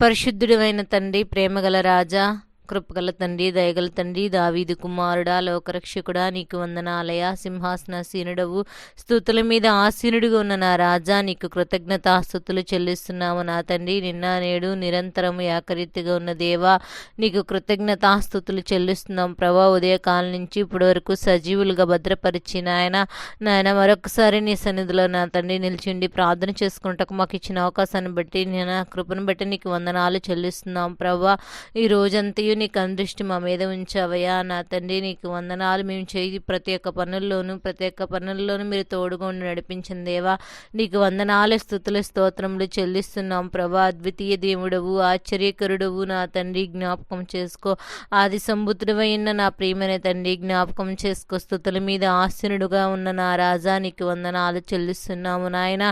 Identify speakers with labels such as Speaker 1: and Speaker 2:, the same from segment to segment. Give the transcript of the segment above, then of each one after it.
Speaker 1: పరిశుద్ధుడైన తండ్రి, ప్రేమగల రాజా, కృపగల తండ్రి, దయగల తండ్రి, దావీదు కుమారుడా, లోకరక్షకుడా, నీకు వందనాలయ. సింహాసనాసీనుడవు, స్తుతుల మీద ఆసీనుడిగా ఉన్న నా రాజా, నీకు కృతజ్ఞతాస్తుతులు చెల్లిస్తున్నాము నా తండ్రి. నిన్న నేడు నిరంతరము ఏకరీతిగా ఉన్న దేవా, నీకు కృతజ్ఞతాస్తుతులు చెల్లిస్తున్నాం ప్రభా. ఉదయకాలం నుంచి ఇప్పటి వరకు సజీవులుగా భద్రపరిచి నాయన మరొకసారి నీ సన్నిధిలో నా తండ్రి నిలిచిండి ప్రార్థన చేసుకుంటకు మాకు ఇచ్చిన అవకాశాన్ని బట్టి, నేను కృపను బట్టి నీకు వందనాలు చెల్లిస్తున్నాం ప్రభా. ఈ రోజంతయు నీకు అందృష్టి మా మీద ఉంచావయ్యా నా తండ్రి. నీకు వందనాలు. మేము చేయి ప్రతి ఒక్క పనుల్లోనూ మీరు తోడుగా ఉండి నడిపించిన దేవా, నీకు వందనాలు, స్తుతులు, స్తోత్రములు చెల్లిస్తున్నాం ప్రభా. అద్వితీయ దేవుడవు, ఆశ్చర్యకరుడవు నా తండ్రి, జ్ఞాపకం చేసుకో. ఆది సంబుద్ధుడైన నా ప్రియమైన తండ్రి, జ్ఞాపకం చేసుకో. స్తుతుల మీద ఆసీనుడుగా ఉన్న నా రాజా, నీకు వందనాలు చెల్లిస్తున్నాము నాయన.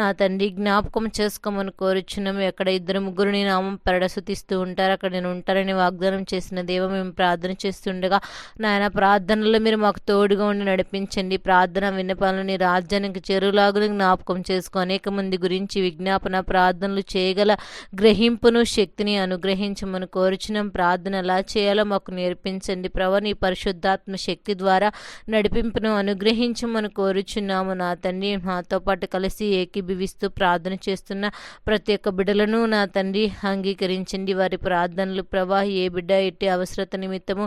Speaker 1: నా తండ్రి, జ్ఞాపకం చేసుకోమని కోరుచున్నాము. ఎక్కడ ఇద్దరు ముగ్గురు నీ నామం పెరడసుతిస్తూ ఉంటారు, అక్కడ నేను ఉంటారని వాగ్దానం చేసిన దేవ, మేము ప్రార్థన చేస్తుండగా నాయన ప్రార్థనలో మీరు మాకు తోడుగా ఉండి నడిపించండి. ప్రార్థన విన్నపాలను నీ రాజ్యానికి చెరువులాగును జ్ఞాపకం చేసుకో. అనేక మంది గురించి విజ్ఞాపన ప్రార్థనలు చేయగల గ్రహింపును శక్తిని అనుగ్రహించమని కోరుచున్నాం. ప్రార్థన ఎలా చేయాలో మాకు నేర్పించండి ప్రభు. నీ పరిశుద్ధాత్మ శక్తి ద్వారా నడిపింపును అనుగ్రహించమని కోరుచున్నాము నా తండ్రి. నాతో పాటు కలిసి ఏకీభవిస్తూ ప్రార్థన చేస్తున్న ప్రతి ఒక్క బిడ్డలను నా తండ్రి అంగీకరించండి. వారి ప్రార్థనలు ప్రభా, ఏ బిడ్డ ఎట్టి అవసరత నిమిత్తము,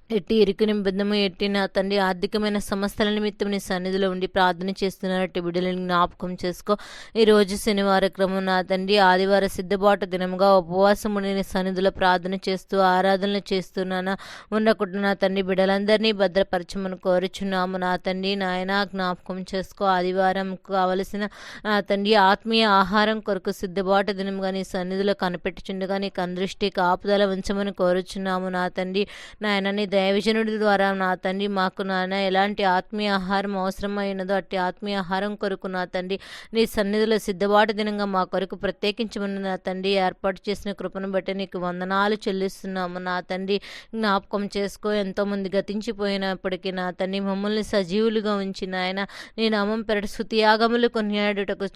Speaker 1: ఎట్టి ఇరుకు నిబంధము, ఎట్టి నా తండ్రి ఆర్థికమైన సమస్యల నిమిత్తం నీ సన్నిధిలో ఉండి ప్రార్థన చేస్తున్నట్టు బిడ్డలను జ్ఞాపకం చేసుకో. ఈరోజు శనివార క్రమం నా తండ్రి, ఆదివార సిద్ధబాటు దినముగా ఉపవాసము నీ సన్నిధిలో ప్రార్థన చేస్తూ ఆరాధనలు చేస్తున్నాను ఉండకుండా నా తండ్రి బిడ్డలందరినీ భద్రపరచమని కోరుచున్నాము నా తండ్రి. నాయన జ్ఞాపకం చేసుకో. ఆదివారం కావలసిన నా తండ్రి ఆత్మీయ ఆహారం కొరకు సిద్ధబాటు దినముగా నీ సన్నిధిలో కనిపెట్టుచుండగా నీకు అందృష్టి కాపుదల ఉంచమని కోరుచున్నాము నా తండ్రి. నాయన నీ దైవజనుడి ద్వారా నా తండ్రి మాకు నాయన ఎలాంటి ఆత్మీయ ఆహారం అవసరమైనదో అట్టి ఆత్మీయ ఆహారం కొరకు నా తండ్రి నీ సన్నిధిలో సిద్ధబాటు దినంగా మా కొరకు ప్రత్యేకించమని నా తండ్రి ఏర్పాటు చేసిన కృపను బట్టి నీకు వందనాలు చెల్లిస్తున్నాము నా తండ్రి. జ్ఞాపకం చేసుకో. ఎంతోమంది గతించిపోయినప్పటికీ నా తండ్రి మమ్మల్ని సజీవులుగా ఉంచి నాయన నీ నామం పెరటి స్తుతియాగములు కొనియాడుటకు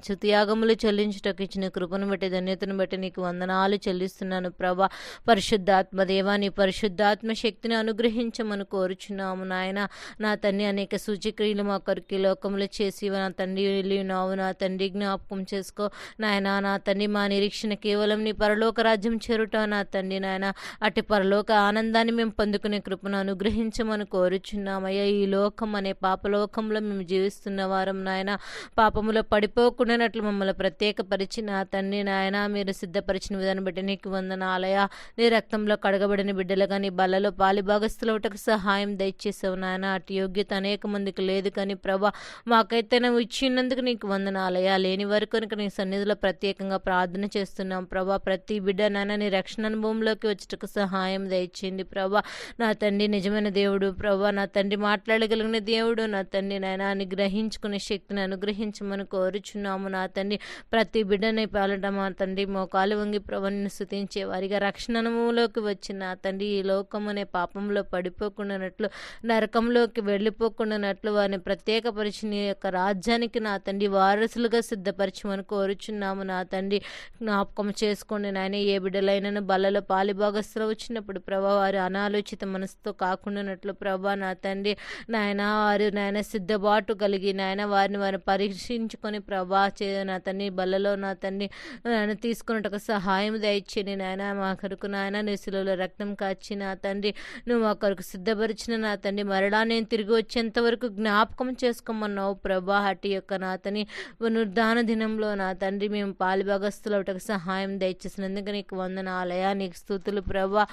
Speaker 1: స్తుతియాగములు చెల్లించుటకు ఇచ్చిన కృపను బట్టి ధన్యతను బట్టి నీకు వందనాలు చెల్లిస్తున్నాను ప్రభా. పరిశుద్ధాత్మ దేవా, నీ పరిశుద్ధాత్మ శక్తిని అనుగ్రహించమని కోరుచున్నాము నాయన. నా తండ్రి అనేక సూచక్రియలు మా కొరకు లోకములు చేసి నా తండ్రి వెళ్ళినావు నా తండ్రి. జ్ఞాపకం చేసుకో నాయన. నా తండ్రి మా నిరీక్షణ కేవలం నీ పరలోక రాజ్యం చేరుట నా తండ్రి. నాయన అట్టి పరలోక ఆనందాన్ని మేము పొందుకునే కృపను అనుగ్రహించమని కోరుచున్నామయ్యా. ఈ లోకం అనే పాపలోకంలో మేము జీవిస్తున్న వారం నాయన, పాపములో పడిపోకుండానట్లు మమ్మల్ని ప్రత్యేకపరిచి నా తండ్రి నాయన మీరు సిద్ధపరిచిన విధానం బట్టి నీకు వందనాలయ. నీ రక్తంలో కడగబడిన బిడ్డలుగా నీ బల్లలో భాగస్థులవుటకు సహాయం దయచేసావు నాయన. అటు యోగ్యత అనేక మందికి లేదు కానీ ప్రభా, మాకైతే నువ్వు ఇచ్చినందుకు నీకు వందనాలయ. లేని వారి కనుక నీ సన్నిధిలో ప్రత్యేకంగా ప్రార్థన చేస్తున్నాం ప్రభా. ప్రతి బిడ్డ నాయన నీ రక్షణ అనుభవంలోకి వచ్చేటకు సహాయం దయచేయండి ప్రభా. నా తండ్రి నిజమైన దేవుడు ప్రభా. నా తండ్రి మాట్లాడగలిగిన దేవుడు నా తండ్రి నాయన. అని గ్రహించుకునే శక్తిని అనుగ్రహించమని కోరుచున్నాము నా తండ్రి. ప్రతి బిడ్డని పాలట మా తండ్రి మోకాలు వంగి ప్రభాని స్తుతించే వారిగా రక్షణ అనుభవంలోకి వచ్చిన నా తండ్రి ఈ లోకం అనే పాపంలో పడిపోకుండానట్లు, నరకంలోకి వెళ్ళిపోకుండానట్లు వారిని ప్రత్యేకపరిచి నీ యొక్క రాజ్యానికి నా తండ్రి వారసులుగా సిద్ధపరచమని కోరుచున్నాము నా తండ్రి. జ్ఞాపకం చేసుకోండి నాయన. ఏ బిడ్డలైనను బలలో పాలిభాగస్తులు వచ్చినప్పుడు ప్రభా, వారి అనాలోచిత మనసుతో కాకుండానట్లు ప్రభా నా తండ్రి నాయన వారు నాయన సిద్ధబాటు కలిగి నాయన వారిని పరీక్షించుకొని ప్రభా నా తండ్రి బలలో నా తండ్రి నాయన తీసుకున్నట్టు సహాయం దయచేయండి నాయన. మా కొరకు నాయన నీ శిలువలో రక్తం కాచి నా తండ్రి నువ్వు మా కొరకు సిద్ధపరిచిన నా తండ్రి మరలా నేను తిరిగి వచ్చేంత వరకు జ్ఞాపకం చేసుకోమన్నావు ప్రభా. అటు యొక్క నా తండ్రి పునరుద్ధాన దినంలో నా తండ్రి మేము పాలిభాగస్తులవుటకు సహాయం దయచేసినందుకు నీకు వందనాలయ. నీకు స్తుతులు ప్రభా.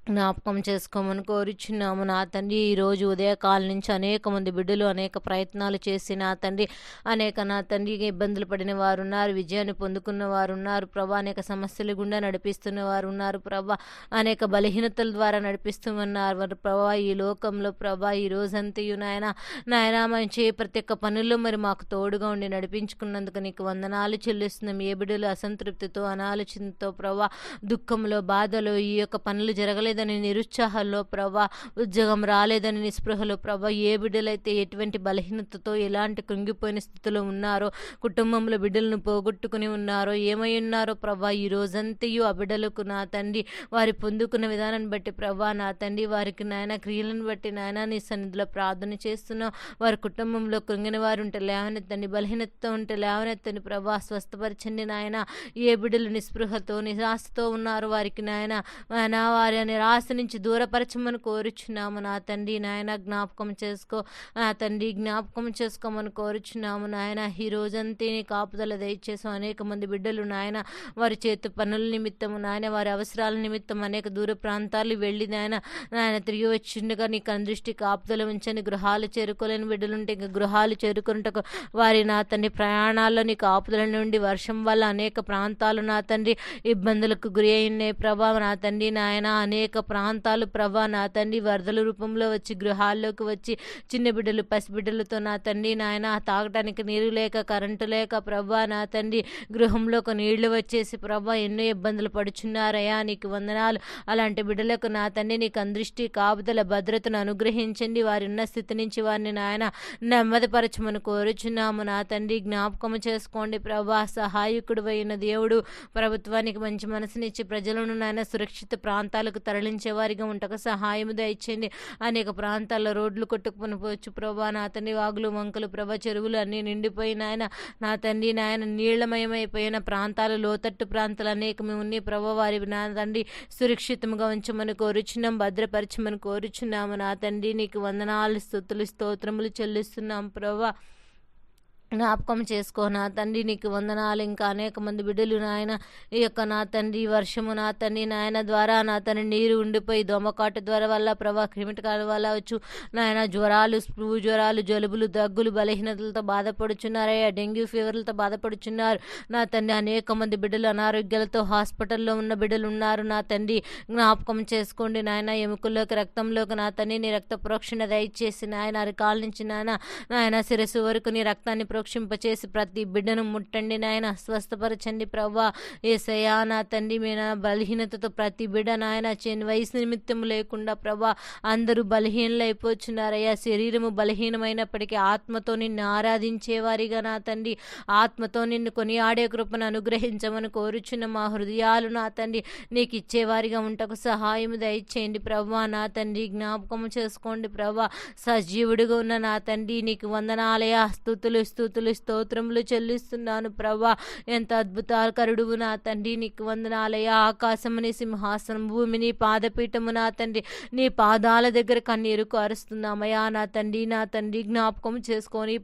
Speaker 1: జ్ఞాపకం చేసుకోమని కోరుచున్నాము నా తండ్రి. ఈరోజు ఉదయకాలం నుంచి అనేక మంది బిడ్డలు అనేక ప్రయత్నాలు చేసి నా తండ్రి నా తండ్రికి ఇబ్బందులు పడిన వారు ఉన్నారు, విజయాన్ని పొందుకున్న వారు ఉన్నారు ప్రభా. అనేక సమస్యలు గుండా నడిపిస్తున్న వారు ఉన్నారు ప్రభా. అనేక బలహీనతల ద్వారా నడిపిస్తున్నారు వారు ప్రభా. ఈ లోకంలో ప్రభా ఈ రోజంతయు నాయన మంచి ప్రతి ఒక్క పనుల్లో మరి మాకు తోడుగా ఉండి నడిపించుకున్నందుకు నీకు వందనాలు చెల్లిస్తున్నాం. ఏ బిడ్డలు అసంతృప్తితో అనాలోచనతో ప్రభా, దుఃఖంలో బాధలో ఈ యొక్క పనులు జరగలేదు రాలేదని నిరుత్సాహంలో ప్రభా, ఉద్యోగం రాలేదని నిస్పృహలో ప్రభా, ఏ బిడ్డలైతే ఎటువంటి బలహీనతతో ఎలాంటి కృంగిపోయిన స్థితిలో ఉన్నారో, కుటుంబంలో బిడ్డలను పోగొట్టుకుని ఉన్నారో, ఏమై ఉన్నారో ప్రభా, ఈ రోజంతయు ఆ బిడ్డలకు నా తండ్రి వారి పొందుకున్న విధానాన్ని బట్టి ప్రభా, నా తండ్రి వారికి నాయన క్రియలను బట్టి నాయన నీ సన్నిధిలో ప్రార్థన చేస్తున్నాం. వారి కుటుంబంలో కృంగిన వారు ఉంటే లేవనెత్తండి, బలహీనతతో ఉంటే లేవనెత్తండి ప్రభా, స్వస్థపరచండి నాయన. ఏ బిడ్డలు నిస్పృహతో నిరాశతో ఉన్నారు వారికి నాయన వారి నిరాశ నుంచి దూరపరచమని కోరుచున్నాము నా తండ్రి. నాయన జ్ఞాపకం చేసుకో నా తండ్రి, జ్ఞాపకం చేసుకోమని కోరుచున్నాము నాయన. ఈ రోజంతా నీ కాపుదల దయచేసాం. అనేక మంది బిడ్డలు నాయన వారి చేతి పనుల నిమిత్తము నాయన వారి అవసరాల నిమిత్తం అనేక దూర ప్రాంతాలు వెళ్ళి నాయన తిరిగి వచ్చిండగా నీ దృష్టి కాపుదల ఉంచని. గృహాలు చేరుకోలేని బిడ్డలుంటే ఇంకా గృహాలు చేరుకున్నటకు వారి నా తండ్రి ప్రయాణాల్లో నీ కాపుదల నుండి వర్షం వల్ల అనేక ప్రాంతాలు నా తండ్రి ఇబ్బందులకు గురి అయినాయి ప్రభా. నా తండ్రి నాయన అనేక ప్రాంతాలు ప్రభా నా తండ్రి వరదల రూపంలో వచ్చి గృహాల్లోకి వచ్చి చిన్న బిడ్డలు పసిబిడ్డలతో నా తండ్రి నాయన తాగటానికి నీరు లేక కరెంటు లేక ప్రభా నా తండ్రి గృహంలోకి నీళ్లు వచ్చేసి ప్రభా ఎన్నో ఇబ్బందులు పడుచున్నారయ్యా. నీకు వందనాలు. అలాంటి బిడ్డలకు నా తండ్రి నీకు అందృష్టి కాపుదల భద్రతను అనుగ్రహించండి. వారి ఉన్న స్థితి నుంచి వారిని నాయన నెమ్మదిపరచమని కోరుచున్నాము నా తండ్రి. జ్ఞాపకము చేసుకోండి ప్రభా. సహాయకుడు అయిన దేవుడు ప్రభుత్వానికి మంచి మనసునిచ్చి ప్రజలను నాయన సురక్షిత ప్రాంతాలకు తరలించే వారిగా ఉంటకు సహాయము దయచేయండి. అనేక ప్రాంతాల్లో రోడ్లు కొట్టుకుని పోవచ్చు ప్రభా నా తండ్రి. వాగులు వంకలు ప్రభా చెరువులు అన్నీ నిండిపోయి నాయన నా తండ్రి నాయన నీళ్లమయమైపోయిన ప్రాంతాలు లోతట్టు ప్రాంతాలు అనేకమే ఉన్నాయి ప్రభా. వారి నా తండ్రి సురక్షితంగా ఉంచమని కోరుచున్నాం, భద్రపరచమని కోరుచున్నాము నా తండ్రి. నీకు వందనాలు స్తుతులు స్తోత్రములు చెల్లిస్తున్నాం ప్రభా. జ్ఞాపకం చేసుకో నా తండ్రి. నీకు వందనాలు. ఇంకా అనేక మంది బిడ్డలు నాయన ఈ యొక్క నా తండ్రి వర్షము నా తండ్రి నాయన ద్వారా నా తండ్రి నీరు ఉండిపోయి దోమకాటు ద్వారా వల్ల ప్రభా క్రిమిటకాల వల్ల వచ్చు నాయన జ్వరాలు ఫ్లూ జ్వరాలు జలుబులు దగ్గులు బలహీనతలతో బాధపడుచున్నారయ్యా. డెంగ్యూ ఫీవర్లతో బాధపడుచున్నారు నా తండ్రి. అనేక మంది బిడ్డలు అనారోగ్యాలతో హాస్పిటల్లో ఉన్న బిడ్డలు ఉన్నారు నా తండ్రి. జ్ఞాపకం చేసుకోండి నాయన. ఎముకల్లోకి రక్తంలోకి నా తండ్రి నీ రక్త ప్రోక్షణ దయచేసి నాయన అరికాల నుంచి నాయన శిరస్సు వరకు నీ రక్తాన్ని ప్రోక్షింపచేసి ప్రతి బిడ్డను ముట్టండి నాయన. స్వస్థపరచండి ప్రభా. యేసయ్యా నా తండ్రి మీ బలహీనతతో ప్రతి బిడ్డ నాయన వయసు నిమిత్తం లేకుండా ప్రభా అందరూ బలహీనలు అయిపోతున్నారయ్యా. శరీరము బలహీనమైనప్పటికీ ఆత్మతో నిన్ను ఆరాధించేవారిగా నా తండ్రి ఆత్మతో నిన్ను కొనియాడే కృపను అనుగ్రహించమని కోరుచున్న మా హృదయాలు నా తండ్రి నీకు ఇచ్చేవారిగా ఉంటకు సహాయం దయచేయండి ప్రభా నా తండ్రి. జ్ఞాపకం చేసుకోండి ప్రభా. సజీవుడిగా ఉన్న నా తండ్రి నీకు వందనాలయ. స్తుతులు స్తోత్రములు చెల్లిస్తున్నాను ప్రభా. ఎంత అద్భుతకరుడువు నా తండ్రి. నీకు వందనాలయ. ఆకాశముని సింహాసనం భూమిని పాదపీఠము నా తండ్రి నీ పాదాల దగ్గర కన్నీరు కారుస్తున్నామయ్యా నా తండ్రి. నా తండ్రి జ్ఞాపకం చేసుకొని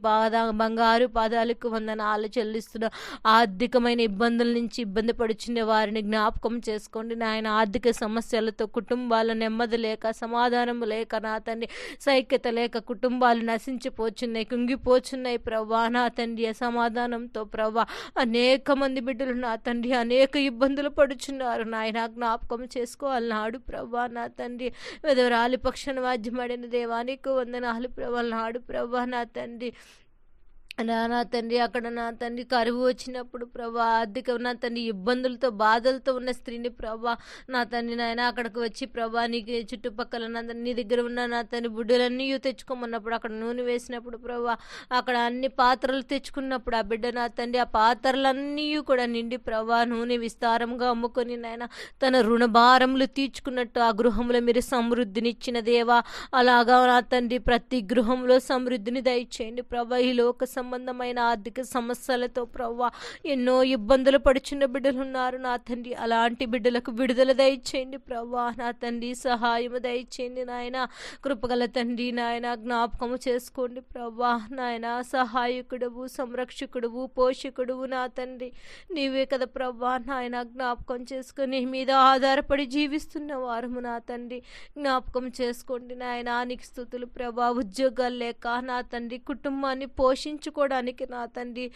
Speaker 1: బంగారు పాదాలకు వందనాలు చెల్లిస్తున్నా. ఆర్థికమైన ఇబ్బందుల నుంచి ఇబ్బంది పడుచున్న వారిని జ్ఞాపకం చేసుకోండి నాయన. ఆర్థిక సమస్యలతో కుటుంబాలు నెమ్మది లేక సమాధానం లేక నా తండ్రి సైక్యత లేక కుటుంబాలు నశించిపోచున్నాయి, కుంగిపోచున్నాయి ప్రభా నా తండ్రి. అసమాధానంతో ప్రభా అనేక మంది బిడ్డలు నా తండ్రి అనేక ఇబ్బందులు పడుచున్నారు నాయన. జ్ఞాపకం చేసుకోవాలన్నాడు ప్రభా నా తండ్రి. విధవరాలి పక్షాన వాద్యమాడిన దేవానికి వందనాలు ప్రభా నాడు ప్రభా నా తండ్రి. నా తండ్రి అక్కడ నా తండ్రి కరువు వచ్చినప్పుడు ప్రభా ఆర్థిక నా తండ్రి ఇబ్బందులతో బాధలతో ఉన్న స్త్రీని ప్రభా నా తండ్రి నాయన అక్కడికి వచ్చి ప్రభా నీకు చుట్టుపక్కల నీ దగ్గర ఉన్న నా తండ్రి బుడ్డలన్నీ తెచ్చుకోమన్నప్పుడు అక్కడ నూనె వేసినప్పుడు ప్రభా అక్కడ అన్ని పాత్రలు తెచ్చుకున్నప్పుడు ఆ బిడ్డ నా తండ్రి ఆ పాత్రలన్నీ కూడా నిండి ప్రభా నూనె విస్తారంగా అమ్ముకొని నాయన తన రుణభారములు తీర్చుకున్నట్టు ఆ గృహంలో మీరు సమృద్ధినిచ్చిన దేవా. అలాగా నా తండ్రి ప్రతి గృహంలో సమృద్ధిని దయచేయండి ప్రభా. ఈ లోక సంబంధమైన ఆర్థిక సమస్యలతో ప్రభా ఎన్నో ఇబ్బందులు పడుచున్న బిడ్డలు ఉన్నారు నా తండ్రి. అలాంటి బిడ్డలకు విడుదల దయచేయండి ప్రభా నా తండ్రి. సహాయము దయచేయండి నాయన. కృపగల తండ్రి నాయన. జ్ఞాపకము చేసుకోండి ప్రభా నాయన. సహాయకుడువు, సంరక్షకుడువు, పోషకుడువు నా తండ్రి నీవే కదా ప్రభా నాయన. జ్ఞాపకం చేసుకొని మీద ఆధారపడి జీవిస్తున్న వారము నా తండ్రి. జ్ఞాపకం చేసుకోండి నాయన. నీకు స్తుతులు ప్రభా. ఉద్యోగాలు లేక నా తండ్రి కుటుంబాన్ని పోషించుకో
Speaker 2: చదువుకోవడానికి నా తండ్రి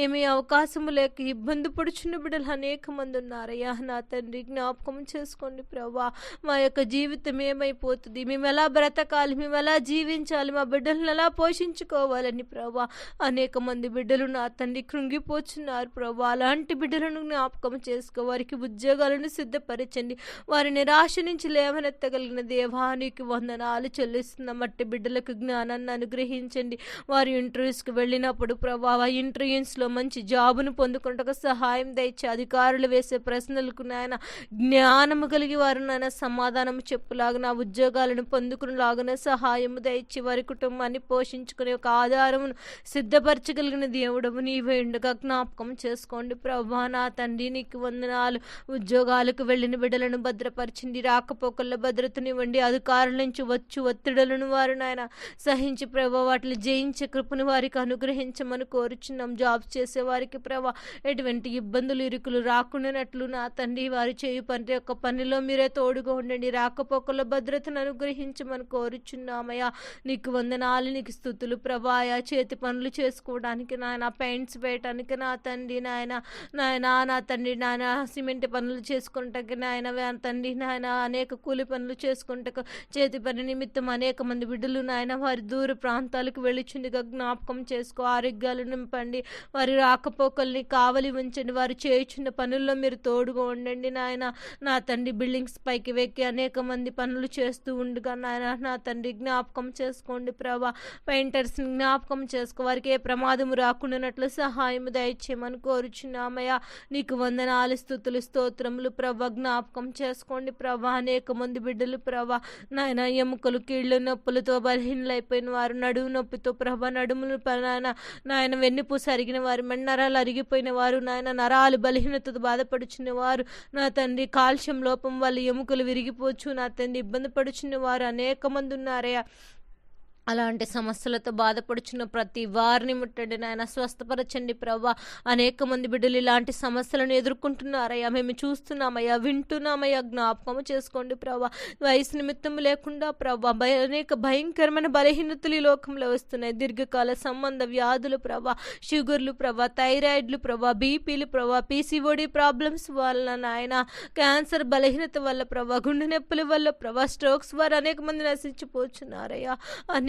Speaker 2: ఏమీ అవకాశం లేక ఇబ్బంది పడుచున్న బిడ్డలు అనేక మంది ఉన్నారయ్యా. నా తండ్రి జ్ఞాపకం చేసుకోండి ప్రభా. మా యొక్క జీవితం ఏమైపోతుంది, మేము ఎలా బ్రతకాలి, మేము ఎలా జీవించాలి, మా బిడ్డలను ఎలా పోషించుకోవాలని ప్రభా అనేక మంది బిడ్డలు నా తండ్రి కృంగిపోతున్నారు ప్రభా. అలాంటి బిడ్డలను జ్ఞాపకం చేసుకో, వారికి ఉద్యోగాలను సిద్ధపరచండి, వారి నిరాశ నుంచి లేవనెత్తగలిగిన దేవానికి వందనాలు చెల్లిస్తున్న మట్టి బిడ్డలకు జ్ఞానాన్ని అనుగ్రహించండి. వారి ఇంటర్వ్యూస్కి వెళ్ళినప్పుడు ప్రభా ఆ ఇంటర్వ్యూస్లో మంచి జాబును పొందుకుంటకు సహాయం దయచి, అధికారులు వేసే ప్రశ్నలకు నాయన జ్ఞానము కలిగి వారు నాయన సమాధానం చెప్పులాగా ఉద్యోగాలను పొందుకునేలాగా సహాయము దయచి, వారి కుటుంబాన్ని పోషించుకునే ఒక ఆధారమును సిద్ధపరచగలిగిన దేవుడము నీవే ఉండగా జ్ఞాపకం చేసుకోండి ప్రభా. నా తండ్రి నీకు వందనాలు. ఉద్యోగాలకు వెళ్ళిన బిడ్డలను భద్రపరిచింది, రాకపోకల భద్రతనివ్వండి, అధికారుల నుంచి వచ్చు ఒత్తిడులను వారు నాయన సహించి ప్రభా వాటిని జయించే కృపను వారికి అనుగ్రహించమని కోరుచున్నాం. జాబ్ చేసే వారికి ప్రభా ఎటువంటి ఇబ్బందులు ఇరుకులు రాకుండానట్లు నా తండ్రి వారు చేయు ప్రతి ఒక్క పనిలో మీరే తోడుగా ఉండండి, రాకపోకల భద్రతను అనుగ్రహించమని కోరుచున్నామయ్యా. నీకు వందనాలు, నీకు స్తుతులు ప్రభాయా. చేతి పనులు చేసుకోవడానికి నాయన, పెయింట్స్ వేయటానికి నా తండ్రి నాయన నా తండ్రి నాయన, సిమెంట్ పనులు చేసుకుంటాకి నాయన తండ్రి నాయన, అనేక కూలి పనులు చేసుకుంటకు చేతి పని నిమిత్తం అనేక మంది బిడ్డలు నాయన వారి దూర ప్రాంతాలకు వెళ్ళిచుండగా జ్ఞాపకం చేసుకో, ఆరోగ్యాలు నింపండి, వారి రాకపోకల్ని కావలి ఉంచండి, వారు చేయుచున్న పనుల్లో మీరు తోడుగా ఉండండి నాయన. నా తండ్రి బిల్డింగ్స్ పైకి వెక్కి అనేక మంది పనులు చేస్తూ ఉండగా నాయన నా తండ్రి జ్ఞాపకం చేసుకోండి ప్రభా. పెయింటర్స్ని జ్ఞాపకం చేసుకో, వారికి ఏ ప్రమాదము రాకుండానట్లు సహాయం దయచేయమని కోరుచున్నామయ్యా. నీకు వందనాలు, స్తుతులు, స్తోత్రములు ప్రభా. జ్ఞాపకం చేసుకోండి ప్రభా. అనేక మంది బిడ్డలు ప్రభా నాయన ఎముకలు కీళ్ళు నొప్పులతో బలహీనలైపోయిన వారు, నడుము నొప్పితో ప్రభా నడుములు నాయన వెన్నుపూస అరిగిన వారు, నరాలు అరిగిపోయిన వారు, నాయన నరాలు బలహీనతతో బాధపడుచున్న వారు, నా తండ్రి కాల్షియం లోపం వల్ల ఎముకలు విరిగిపోవచ్చు నా తండ్రి ఇబ్బంది పడుచున్న వారు అనేక మంది ఉన్నారయ్యా. అలాంటి సమస్యలతో బాధపడుచున్న ప్రతి వారిని ముట్టండి నాయన, స్వస్థపరచండి ప్రభా. అనేక మంది బిడ్డలు ఇలాంటి సమస్యలను ఎదుర్కొంటున్నారయ్యా, మేము చూస్తున్నామయ్యా, వింటున్నామయ్యా. జ్ఞాపకం చేసుకోండి ప్రభా. వయసు నిమిత్తం లేకుండా ప్రభా అనేక భయంకరమైన బలహీనతలు ఈ లోకంలో వస్తున్నాయి. దీర్ఘకాల సంబంధ వ్యాధులు ప్రభా, షుగర్లు ప్రభా, థైరాయిడ్లు ప్రభా, బీపీలు ప్రభా, పీసీఓడి ప్రాబ్లమ్స్ వల్ల నాయన, క్యాన్సర్ బలహీనత వల్ల ప్రభా, గుండె నొప్పుల వల్ల ప్రభా, స్ట్రోక్స్ వారు అనేక మంది నశించిపోతున్నారయ్యా.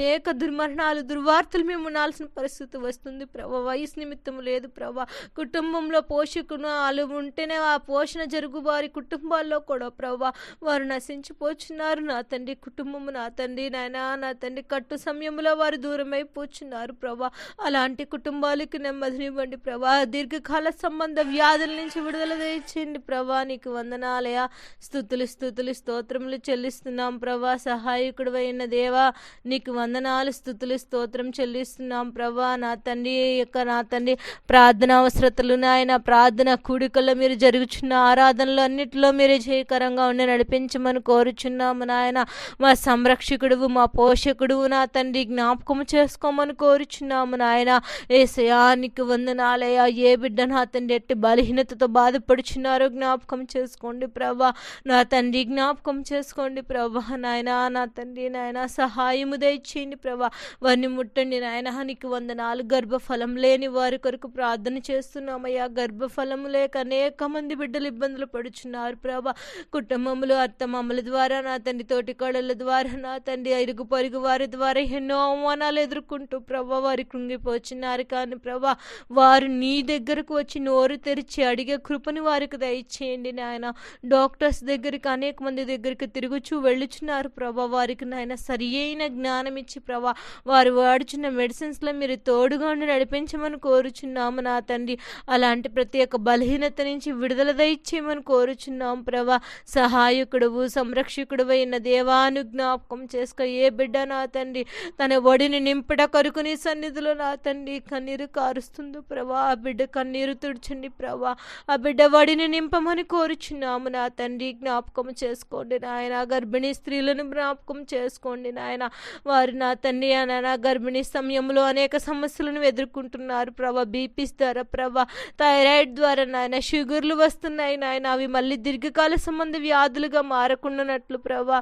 Speaker 2: అనేక దుర్మరణాలు, దుర్వార్తలు మేము ఉండాల్సిన పరిస్థితి వస్తుంది ప్రభా. వయసు నిమిత్తం లేదు ప్రభా. కుటుంబంలో పోషకులు ఉంటేనే ఆ పోషణ జరుగు వారి కుటుంబాల్లో కూడా ప్రభా వారు నశించిపోతున్నారు నా తండ్రి. కుటుంబము నా తండ్రి నాయన, నా తండ్రి కట్టు సమయంలో వారు దూరమైపోతున్నారు ప్రభా. అలాంటి కుటుంబాలకి నెమ్మదినివ్వండి ప్రభా. దీర్ఘకాల సంబంధ వ్యాధుల నుంచి విడుదల తెచ్చేయండి ప్రభా. నీకు వందనాలయ, స్తుతులు స్తుతులు స్తోత్రములు చెల్లిస్తున్నాం ప్రభా. సహాయకుడు అయిన దేవా నీకు వందనాలు, స్తుతులు స్తోత్రం చెల్లిస్తున్నాం ప్రభా. నా తండ్రి ప్రార్థన అవసరతలు నాయన, ప్రార్థన కూడికల్లో మీరు జరుగుచున్న ఆరాధనలు అన్నిటిలో మీరే జయకరంగా ఉండి నడిపించమని కోరుచున్నాము నాయన. మా సంరక్షకుడువు, మా పోషకుడువు నా తండ్రి, జ్ఞాపకం చేసుకోమని కోరుచున్నాము నాయన. ఏసయానికి వందనాలయ. ఏ బిడ్డ నా తండ్రి ఎట్టి బలహీనతతో బాధపడుచున్నారో జ్ఞాపకం చేసుకోండి ప్రభా. నా తండ్రి జ్ఞాపకం చేసుకోండి ప్రభా నాయన. నా తండ్రి నాయన సహాయము దయచేయండి ప్రభా. వారిని ముట్టండి నాయన. నీకు వందనాలు. గర్భఫలం లేని వారి కొరకు ప్రార్థన చేస్తున్నామయ్యా. గర్భఫలము లేక అనేక మంది బిడ్డలు ఇబ్బందులు పడుచున్నారు ప్రభా. కుటుంబములు, అత్తమామల ద్వారా నా తండ్రి, తోటి కోడళ్ళ ద్వారా నా తండ్రి, ఇరుగు పొరుగు వారి ద్వారా ఎన్నో అవమానాలు ఎదుర్కొంటూ ప్రభా వారి కృంగిపోచున్నారు. కానీ ప్రభా వారు నీ దగ్గరకు వచ్చి నోరు తెరిచి అడిగే కృపని వారికి దయచేయండి నాయన. డాక్టర్స్ దగ్గరికి అనేక మంది దగ్గరికి తిరుగుచూ వెళ్ళుచున్నారు ప్రభా. వారికి నాయన సరి అయిన జ్ఞానం ఇచ్చి ప్రభా వారు వాడుచున్న మెడిసిన్స్లో మీరు తోడుగా ఉండి నడిపించమని కోరుచున్నాము నా తండ్రి. అలాంటి ప్రతి ఒక్క బలహీనత నుంచి విడుదల దయచేయమని కోరుచున్నాం ప్రభా. సహాయకుడువు, సంరక్షకుడు అయిన దేవాను జ్ఞాపకం చేసుకో. ఏ బిడ్డ నా తండ్రి తన ఒడిని నింపడ కొరకు నీ సన్నిధిలో నా తండ్రి కన్నీరు కారుస్తుంది ప్రభా. ఆ బిడ్డ కన్నీరు తుడిచండి ప్రభా. ఆ బిడ్డ ఒడిని నింపమని కోరుచున్నాము నా తండ్రి. జ్ఞాపకం చేసుకోండి నాయన. గర్భిణీ స్త్రీలను జ్ఞాపకం చేసుకోండి నాయన. వారు నా తండ్రి నాయన గర్భిణీ సమయంలో అనేక సమస్యలను ఎదుర్కొంటున్నారు ప్రభా. బీపీస్ ద్వారా ప్రభా, థైరాయిడ్ ద్వారా నాయన, షుగర్లు వస్తున్నాయి నాయన. అవి మళ్ళీ దీర్ఘకాల సంబంధ వ్యాధులుగా మారకుండానట్లు ప్రభా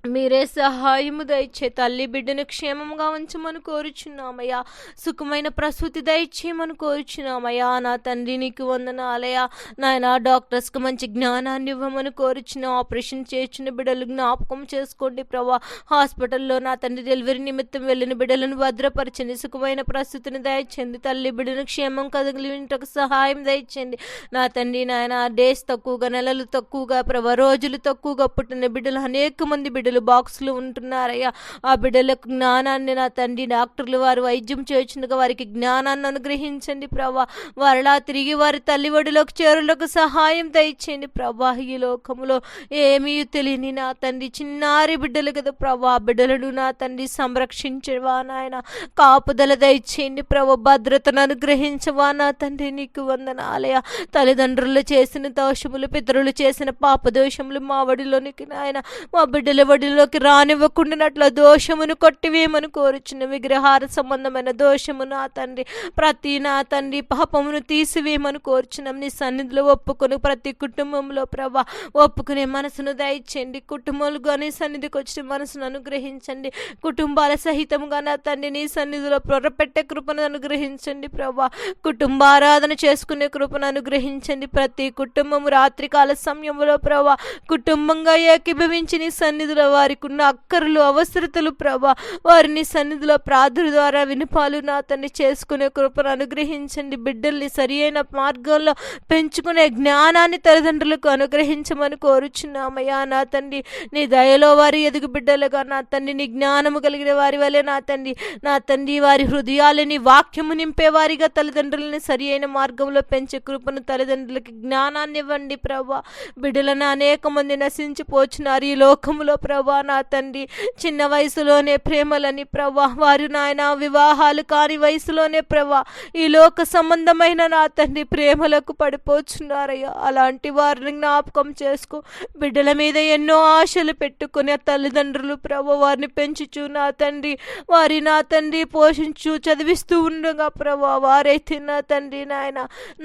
Speaker 2: మీరే సహాయము దయచే తల్లి బిడ్డను క్షేమంగా ఉంచమని కోరుచున్నామయ్యా. సుఖమైన ప్రసూతి దయచేయమని కోరుచున్నామయ్యా. నా తండ్రి నీకు వందనాలయ్యా. నాయన డాక్టర్స్కి మంచి జ్ఞానాన్ని ఇవ్వమని కోరుచున్న ఆపరేషన్ చేర్చిన బిడ్డలు జ్ఞాపకం చేసుకోండి ప్రభా. హాస్పిటల్లో నా తండ్రి డెలివరీ నిమిత్తం వెళ్ళిన బిడ్డలను భద్రపరచండి. సుఖమైన ప్రసూతిని దయచేయండి. తల్లి బిడ్డను క్షేమం కదిలింటకు సహాయం దయచేయండి. నా తండ్రి నాయన డేస్ తక్కువగా, నెలలు తక్కువగా ప్రభా, రోజులు తక్కువగా పుట్టిన బిడ్డలు అనేక మంది బిడ్డలు బాక్సులు ఉంటున్నారయ్యా. ఆ బిడ్డలకు జ్ఞానాన్ని నా తండ్రి డాక్టర్లు వారు వైద్యం చేయుచుండగా వారికి జ్ఞానాన్ని అనుగ్రహించండి ప్రభా. వారిలా తిరిగి వారి తల్లి ఒడిలోకి చేరులకు సహాయం దయచేయండి ప్రభా. ఈ లోకములో ఏమీ తెలియని నా తండ్రి చిన్నారి బిడ్డలు కదా ప్రభా, బిడ్డలను నా తండ్రి సంరక్షించవా నాయన, కాపుదల దయచేయండి ప్రభా, భద్రతను అనుగ్రహించవా నా తండ్రి నీకు వందనాలయ. తల్లిదండ్రులు చేసిన దోషములు, పితరులు చేసిన పాప దోషములు మా వడిలోనికి నాయన, మా బిడ్డల వడిలోకి రానివ్వకుండానట్ల దోషమును కొట్టివేయమని కోరుచున్న విగ్రహార సంబంధమైన దోషము నా తండ్రి, ప్రతి నా తండ్రి పాపమును తీసివేయమని కోరుచున్నాం. నీ సన్నిధిలో ఒప్పుకొని ప్రతి కుటుంబంలో ప్రభా ఒప్పుకునే మనసును దయచేయండి. కుటుంబాలుగా నీ సన్నిధికి వచ్చిన మనసును అనుగ్రహించండి. కుటుంబాల సహితంగా నా తండ్రి నీ సన్నిధిలో ప్రొరపెట్టే కృపను అనుగ్రహించండి ప్రభా. కుటుంబ ఆరాధన చేసుకునే కృపను అనుగ్రహించండి. ప్రతి కుటుంబము రాత్రికాల సమయంలో ప్రభా కుటుంబంగా ఏకీభవించి నీ సన్నిధిలో వారికి ఉన్న అక్కర్లు, అవసరతలు ప్రభా వారిని సన్నిధిలో ప్రార్థన ద్వారా వినపాలు నా తండ్రి చేసుకునే కృపను అనుగ్రహించండి. బిడ్డల్ని సరి అయిన మార్గంలో పెంచుకునే జ్ఞానాన్ని తల్లిదండ్రులకు అనుగ్రహించమని కోరుచున్నామయ్యా. నా తండ్రి నీ దయలో వారి ఎదుగు బిడ్డలుగా నా తండ్రి నీ జ్ఞానము కలిగిన వారి వలె నా తండ్రి వారి హృదయాలని వాక్యము నింపేవారిగా తల్లిదండ్రులని సరి అయిన మార్గంలో పెంచే కృపను తల్లిదండ్రులకి జ్ఞానాన్ని ఇవ్వండి ప్రభా. బిడ్డలను అనేక మంది నశించిపోచున్నారు ఈ లోకములో ప్రభా. నా తండ్రి చిన్న వయసులోనే ప్రేమలని ప్రభా, వారు నాయన వివాహాలు కాని వయసులోనే ప్రభా ఈ లోక సంబంధమైన నా తండ్రి ప్రేమలకు పడిపోచున్నారయ్యా. అలాంటి వారిని జ్ఞాపకం చేసుకో. బిడ్డల మీద ఎన్నో ఆశలు పెట్టుకునే తల్లిదండ్రులు ప్రభా వారిని పెంచుచు నా తండ్రి, వారి నా తండ్రి పోషించు చదివిస్తూ ఉండగా ప్రభా వారైతే నా తండ్రి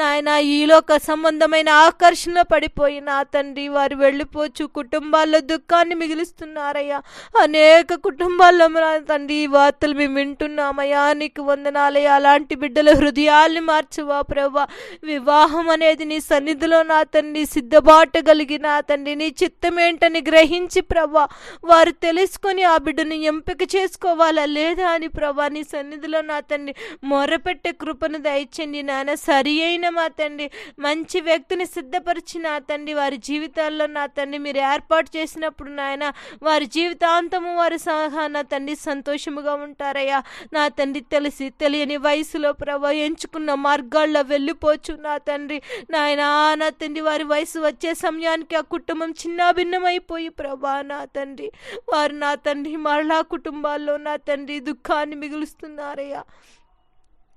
Speaker 2: నాయన ఈ లోక సంబంధమైన ఆకర్షణ పడిపోయి నా తండ్రి వారు వెళ్ళిపోచు కుటుంబాల్లో దుఃఖాన్ని మిగిలిస్తున్నారయ్యా. అనేక కుటుంబాల్లో నా తండ్రి ఈ వార్తలు మేము వింటున్నామయ్యా. నీకు వందనాలయ్యా. అలాంటి బిడ్డల హృదయాల్ని మార్చువా ప్రభా. వివాహం అనేది నీ సన్నిధిలో నా తండ్రి సిద్ధబాటు కలిగి నా తండ్రి నీ చిత్తం ఏంటని గ్రహించి ప్రభా వారు తెలుసుకొని ఆ బిడ్డను ఎంపిక చేసుకోవాలా లేదా అని ప్రభా నీ సన్నిధిలో నా తండ్రి మొరపెట్టే కృపను దయచేయండి నాయన. సరి అయిన మా తండ్రి మంచి వ్యక్తిని సిద్ధపరిచి నా తండ్రి వారి జీవితాల్లో నా తండ్రి మీరు ఏర్పాటు చేసినప్పుడు నాయన వారి జీవితాంతము వారి సహా నా తండ్రి సంతోషముగా ఉంటారయ్యా. నా తండ్రి తెలిసి తెలియని వయసులో ప్రభా ఎంచుకున్న మార్గాల్లో వెళ్ళిపోవచ్చు నా తండ్రి నాయన. నా తండ్రి వారి వయసు వచ్చే సమయానికి ఆ కుటుంబం చిన్నాభిన్నమైపోయి ప్రభా నా తండ్రి వారు నా తండ్రి మరలా కుటుంబాల్లో నా తండ్రి దుఃఖాన్ని మిగులుస్తున్నారయ్యా.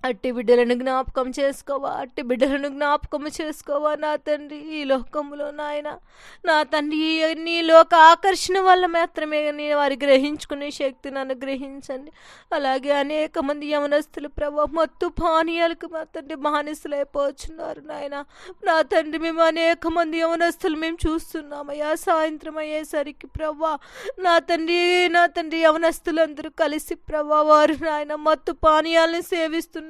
Speaker 2: అట్టి బిడ్డలను జ్ఞాపకం చేసుకోవా, అట్టి బిడ్డలను జ్ఞాపకము చేసుకోవా నా తండ్రి. ఈ లోకంలో నాయన నా తండ్రి నీ లోక ఆకర్షణ వల్ల మాత్రమే నేను వారి గ్రహించుకునే శక్తిని అనుగ్రహించండి. అలాగే అనేక మంది యవనస్తులు ప్రభా మత్తు పానీయాలకు మా తండ్రి బానిసలైపోతున్నారు నాయన. నా తండ్రి మేము అనేక మంది యవనస్తులు మేము చూస్తున్నామయ్యా. సాయంత్రం అయ్యేసరికి ప్రభా నా తండ్రి యవనస్తులందరూ కలిసి ప్రభా వారు నాయన మత్తు పానీయాలను సేవిస్తున్నారు.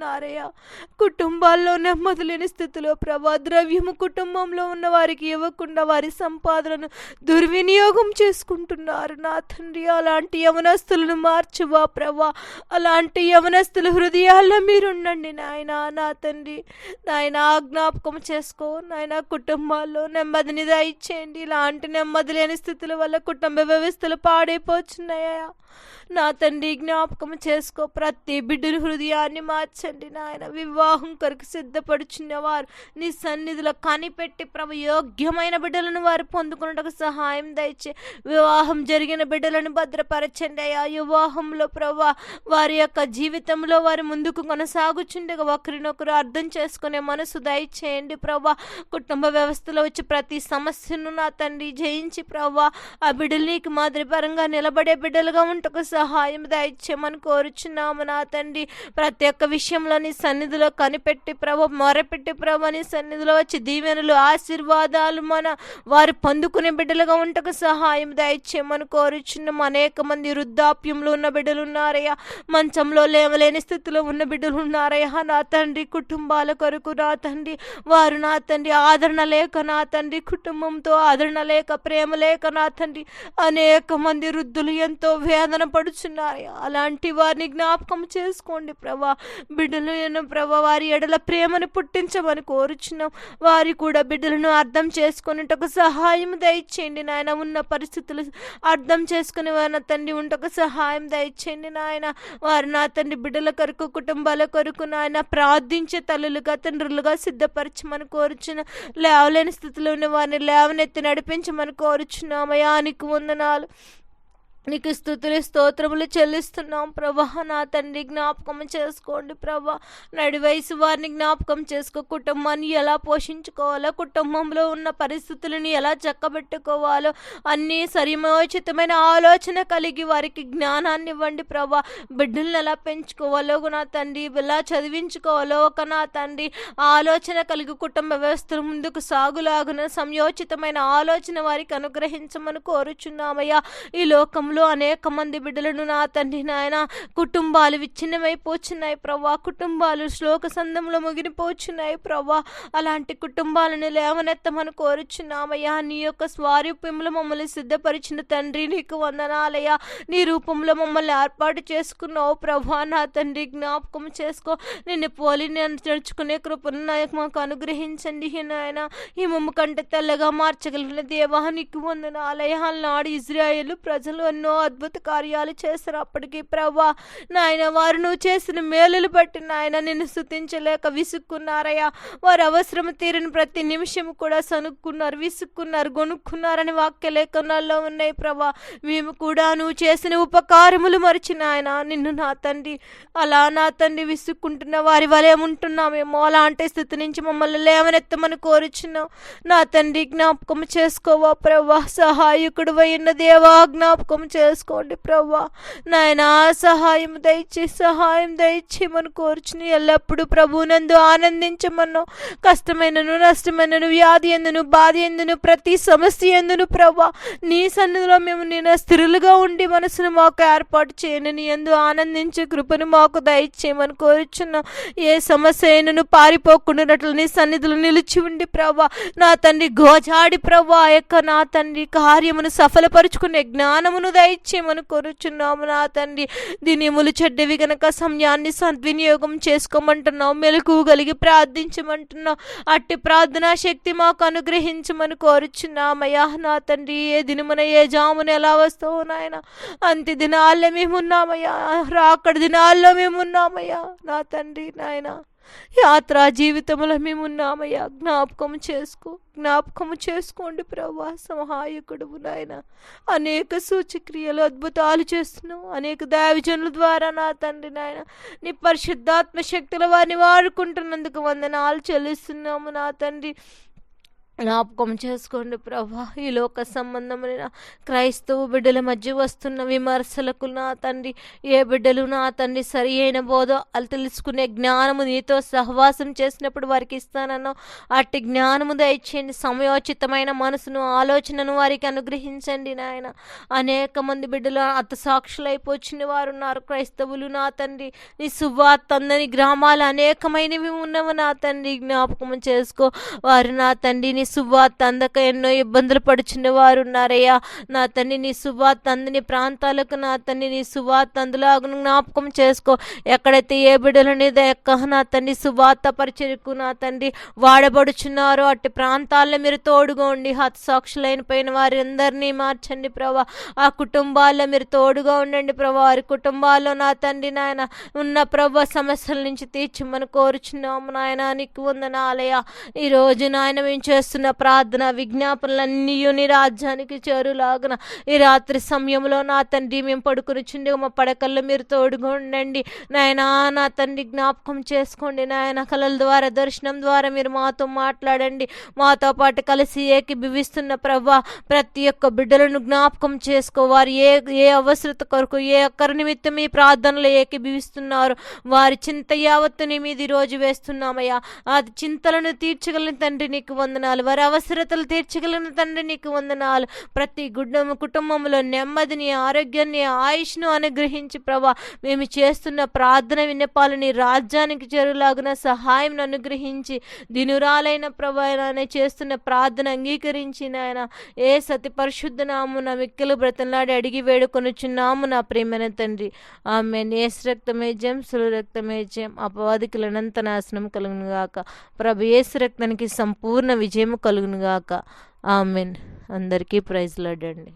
Speaker 2: కుటుంబాల్లో నెమ్మది లేని స్థితిలో ప్రభా ద్రవ్యము కుటుంబంలో ఉన్న వారికి ఇవ్వకుండా వారి సంపాదనను దుర్వినియోగం చేసుకుంటున్నారు నా తండ్రి. అలాంటి యవనస్తులను మార్చువా ప్రభా. అలాంటి యవనస్తుల హృదయాల్లో మీరుండండి నాయన. నా తండ్రి నాయన జ్ఞాపకం చేసుకో నాయన. కుటుంబాల్లో నెమ్మదిని దయచేయండి. ఇలాంటి నెమ్మది లేని స్థితుల వల్ల కుటుంబ వ్యవస్థలు పాడైపోతున్నాయా నా తండ్రి. జ్ఞాపకం చేసుకో. ప్రతి బిడ్డల హృదయాన్ని మార్చండి నాయన. వివాహం కొరకు సిద్ధపడుచున్న వారు నీ సన్నిధిలో కనిపెట్టి ప్రభు యోగ్యమైన బిడ్డలను వారు పొందుకున్నట్టుకు సహాయం దయచే. వివాహం జరిగిన బిడ్డలను భద్రపరచండి అయ్యా. వివాహంలో ప్రభు వారి యొక్క జీవితంలో వారి ముందుకు కొనసాగుచుండగా ఒకరినొకరు అర్థం చేసుకునే మనసు దయచేయండి ప్రభు. కుటుంబ వ్యవస్థలో వచ్చి ప్రతి సమస్యను నా తండ్రి జయించి ప్రభు ఆ బిడ్డలు నీకు మాదిరిపరంగా నిలబడే బిడ్డలుగా ఉంటకు సహాయం దయచేయమని కోరుచున్నాము నా తండ్రి. ప్రతి ఒక్క విషయం సమయంలో నీ సన్నిధిలో కనిపెట్టి ప్రభు మొరపెట్టి ప్రభు నీ సన్నిధిలో వచ్చి దీవెనలు ఆశీర్వాదాలు వారు పొందుకునే బిడ్డలుగా ఉంటకు సహాయం దయచేయమని కోరుచున్నాం. అనేక మంది వృద్ధాప్యంలో ఉన్న బిడ్డలు ఉన్నారయ్యా, మంచంలో లేవలేని స్థితిలో ఉన్న బిడ్డలు ఉన్నారయ్యా నా తండ్రి. కుటుంబాల కొరకు నా తండ్రి వారు నా తండ్రి ఆదరణ లేక నా తండ్రి కుటుంబంతో ఆదరణ లేక ప్రేమ లేక నా తండ్రి అనేక మంది వృద్ధులు ఎంతో వేదన పడుచున్నారయ్యా. అలాంటి వారిని జ్ఞాపకం చేసుకోండి ప్రభా. బిడ్డలు ప్రభా వారి ఎడల ప్రేమను పుట్టించమని కోరుచున్నాం. వారి కూడా బిడ్డలను అర్థం చేసుకునేటకు సహాయం దయచేయండి నాయన. ఉన్న పరిస్థితులు అర్థం చేసుకునే వారి తండ్రి ఉంటకు సహాయం దయచేయండి నాయన. వారు నా తండ్రి బిడ్డల కొరకు కుటుంబాల కొరకు నాయన ప్రార్థించే తల్లులుగా తండ్రులుగా సిద్ధపరచమని కోరుచున్నాం. లేవలేని స్థితిలో ఉన్న వారిని లేవనెత్తి నడిపించమని కోరుచున్నామయ్యా. నీకు వందనాలు, నీకు స్తుతులు స్తోత్రములు చెల్లిస్తున్నాం ప్రభా. నా తండ్రి జ్ఞాపకం చేసుకోండి ప్రభా. నడి వయసు వారిని జ్ఞాపకం చేసుకో. కుటుంబాన్ని ఎలా పోషించుకోవాలో, కుటుంబంలో ఉన్న పరిస్థితులను ఎలా చక్కబెట్టుకోవాలో అన్నీ సరిమోచితమైన ఆలోచన కలిగి వారికి జ్ఞానాన్ని ఇవ్వండి ప్రభా. బిడ్డలను ఎలా పెంచుకోవాలో నా తండ్రి, ఎలా చదివించుకోవాలో ఒక నా తండ్రి ఆలోచన కలిగి కుటుంబ వ్యవస్థలు ముందుకు సాగులాగున సంయోచితమైన ఆలోచన వారికి అనుగ్రహించమని కోరుచున్నామయ్యా. ఈ లోకంలో అనేక మంది బిడ్డలను నా తండ్రి నాయన కుటుంబాలు విచ్ఛిన్నమైపోచున్నాయి ప్రభా. కుటుంబాలు శ్లోక సందంలో ముగినిపోచున్నాయి ప్రభా. అలాంటి కుటుంబాలను లేవనెత్తమని కోరుచున్నామయ్యా. నీ యొక్క స్వారూప్యంలో మమ్మల్ని సిద్ధపరిచిన తండ్రి నీకు వందనాలయ్యా. నీ రూపంలో మమ్మల్ని ఏర్పాటు చేసుకున్నావు ప్రభా. నా తండ్రి జ్ఞాపకం చేసుకో. నిన్ను పోలి నడుచుకునే కృపను మాకు అనుగ్రహించండి నాయన. ఈ మమ్మ కంటే తెల్లగా మార్చగలిగిన దేవా నీకు వందనాలయ్యా. నాడు ఇజ్రాయేలు ప్రజలు ఎన్నో అద్భుత కార్యాలు చేస్తారు. అప్పటికి ప్రభా నాయన వారు నువ్వు చేసిన మేలులు బట్టి నాయన నిన్ను స్తుతించలేక విసుక్కున్నారయ్యా. వారు అవసరం తీరిన ప్రతి నిమిషం కూడా సనుక్కున్నారు, విసుక్కున్నారు, గొనుక్కున్నారని వాక్య లేఖనాల్లో ఉన్నాయి ప్రభా. మేము కూడా నువ్వు చేసిన ఉపకారములు మరిచి నాయన నిన్ను నా తండ్రి అలా నా తండ్రి విసుక్కుంటున్న వారి వలె ఉంటున్నామేమో. అలాంటి స్థితి నుంచి మమ్మల్ని లేవనెత్తమని కోరుచున్నాం నా తండ్రి. జ్ఞాపకం చేసుకోవా ప్రభా. సహాయకుడు అయిన దేవా జ్ఞాపకం చేసుకోండి ప్రభా. నాయన సహాయం దయచేయమని కోరుచుని ఎల్లప్పుడూ ప్రభునందు ఆనందించమన్నావు. కష్టమైనను నష్టమైనను వ్యాధి ఎందును బాధ ఎందును ప్రతి సమస్య ఎందును ప్రభా నీ సన్నిధిలో మేము నేను స్థిరులుగా ఉండి మనసును మాకు ఏర్పాటు చేయను. నీ యందు ఆనందించే కృపను మాకు దయచేయమని కోరుచున్నాం. ఏ సమస్య అయినను పారిపోకుండానట్లు నీ సన్నిధిలో నిలిచి ఉండి ప్రభా నా తండ్రి గోజాడి ప్రభా యొక్క నా తండ్రి కార్యమును సఫలపరుచుకునే జ్ఞానమును దయచేయమని కోరుచున్నాము నా తండ్రి. దినములు చెడ్డవి గనక సమయాన్ని సద్వినియోగం చేసుకోమంటున్నావు. మెలకువ కలిగి ప్రార్థించమంటున్నావు. అట్టి ప్రార్థనా శక్తి మాకు అనుగ్రహించమని కోరుచున్నామయ్యా నా తండ్రి. ఏ దినమున ఏ జామున ఎలా వస్తావు నాయన. అంత్య దినాల్లో మేమున్నామయ్యా, రాకడ దినాల్లో మేమున్నామయ్యా నా తండ్రి నాయన. యాత్రా జీవితంలో మేమున్నామయ్యా. జ్ఞాపకము చేసుకోండి ప్రభా. సహాయకుడు నాయన. అనేక సూచక్రియలు అద్భుతాలు చేస్తున్నావు. అనేక దైవజనుల ద్వారా నా తండ్రి నాయన నీ పరిశుద్ధాత్మ శక్తుల వారిని వాడుకుంటున్నందుకు వందనాలు చెల్లిస్తున్నాము నా తండ్రి. జ్ఞాపకం చేసుకోండి ప్రభా. ఈ లోక సంబంధమైన క్రైస్తవ బిడ్డల మధ్య వస్తున్న విమర్శలకు నా తండ్రి ఏ బిడ్డలు నా తండ్రి సరి అయిన బోధ అది తెలుసుకునే జ్ఞానము నీతో సహవాసం చేసినప్పుడు వారికి ఇస్తానన్నావు. అట్టి జ్ఞానము దయచేయండి. సమయోచితమైన మనసును ఆలోచనను వారికి అనుగ్రహించండి నాయన. అనేక మంది బిడ్డలు హతసాక్షులైపోచిన వారు ఉన్నారు క్రైస్తవులు నా తండ్రి. నీ సువార్త అందని గ్రామాలు అనేకమైనవి ఉన్నవి నా తండ్రి. జ్ఞాపకం చేసుకో. వారు నా తండ్రి నీ సువార్త అందక ఎన్నో ఇబ్బందులు పడుచున్న వారు ఉన్నారయ్యా నా తండ్రి. నీ సువార్త అందని ప్రాంతాలకు నా తండ్రి నీ సువార్త అందులో జ్ఞాపకం చేసుకో. ఎక్కడైతే ఏ బిడ్డలని నా తండ్రి సువార్త పరిచయకు నా తండ్రి వాడబడుచున్నారో అట్టి ప్రాంతాల్లో మీరు తోడుగా ఉండి హతసాక్షులైన పైన వారి అందరినీ మార్చండి ప్రభా. ఆ కుటుంబాల్లో మీరు తోడుగా ఉండండి ప్రభా. వారి కుటుంబాల్లో నా తండ్రి నాయన ఉన్న ప్రభా సమస్యల నుంచి తీర్చమని కోరుచున్నాము నాయన. నీకు వందనాలయ్యా. ఈరోజు నాయన మేము చేస్తున్న చేస్తున్న ప్రార్థన విజ్ఞాపనలన్నీ నీ రాజ్యానికి చేరులాగున ఈ రాత్రి సమయంలో నా తండ్రి మేము పడుకుని చుండి మా పడకల్లో మీరు తోడుగా ఉండండి నాయనా. నా తండ్రి జ్ఞాపకం చేసుకోండి నాయన. కళల ద్వారా దర్శనం ద్వారా మీరు మాతో మాట్లాడండి. మాతో పాటు కలిసి ఏకీభవిస్తున్న ప్రభా ప్రతి ఒక్క బిడ్డలను జ్ఞాపకం చేసుకోవారు. ఏ ఏ అవసరత కొరకు ఏ ఒక్కరి నిమిత్తం ఈ ప్రార్థనలో ఏకీభవిస్తున్నారు వారి చింత యావత్తుని మీద ఈరోజు వేస్తున్నామయ్యా. ఆ చింతలను తీర్చగలిగిన తండ్రి నీకు వందనాలు. వారి అవసరతలు తీర్చగలిగిన తండ్రి నీకు వందనాలు. ప్రతి కుటుంబంలో నెమ్మదిని, ఆరోగ్యాన్ని, ఆయుష్ను అనుగ్రహించి ప్రభా మేము చేస్తున్న ప్రార్థన విన్నపాలు నీ రాజ్యానికి చేరులాగున సహాయం అనుగ్రహించి దినురాలైన ప్రభా నాయన చేస్తున్న ప్రార్థన అంగీకరించి నాయన ఏ సతి పరిశుద్ధ నామున మిక్కిలు బ్రతలాడి అడిగి వేడుకొనుచున్నాము నా ప్రేమైన తండ్రి. ఆమేన్. యేసు రక్తమే జయం, సులు రక్తమే జయం. అపవాదికుల అనంత నాశనం కలుగును గాక. ప్రభు యేసు రక్తానికి సంపూర్ణ విజయం కలుగును గాక. ఆమేన్. అందరికీ ప్రైజ్ లార్డ్ అండి.